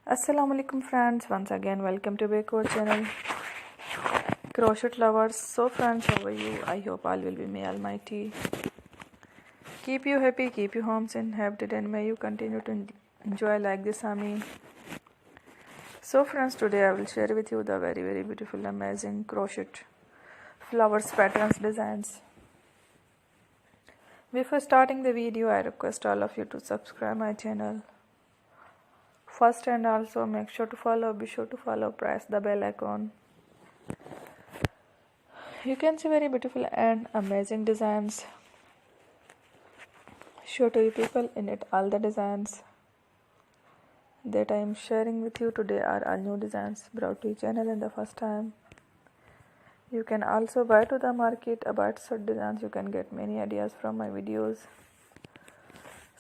Assalamu alaikum friends, once again welcome to back our channel crochet lovers. So friends, how are you? I hope all will be may almighty keep you happy, keep you homes and happy, and may you continue to enjoy like this army. So friends, today I will share with you the very beautiful amazing crochet flowers patterns designs. Before starting the video, I request all of you to subscribe my channel first, and also make sure to follow, be sure to follow, press the bell icon. You can see very beautiful and amazing designs show to you people in it. All the designs that I am sharing with you today are all new designs brought to your channel in the first time. You can also buy to the market about such designs. You can get many ideas from my videos.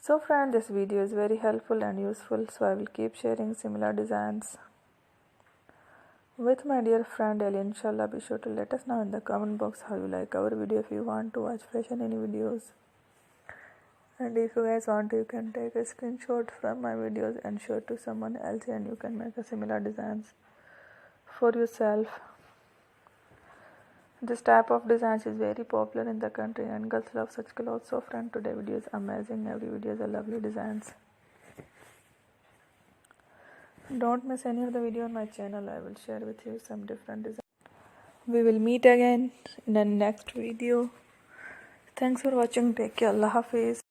So friend, this video is very helpful and useful, so I will keep sharing similar designs with my dear friend Ali. Inshallah, be sure to let us know in the comment box how you like our video. If you want to watch fresh and any videos, and if you guys want to, you can take a screenshot from my videos and show it to someone else, and you can make a similar designs for yourself. This type of designs is very popular in the country and girls love such clothes. So friend, today video is amazing. Every video is a lovely designs. Don't miss any of the video on my channel. I will share with you some different designs. We will meet again in the next video. Thanks for watching. Take care. Allah Hafiz.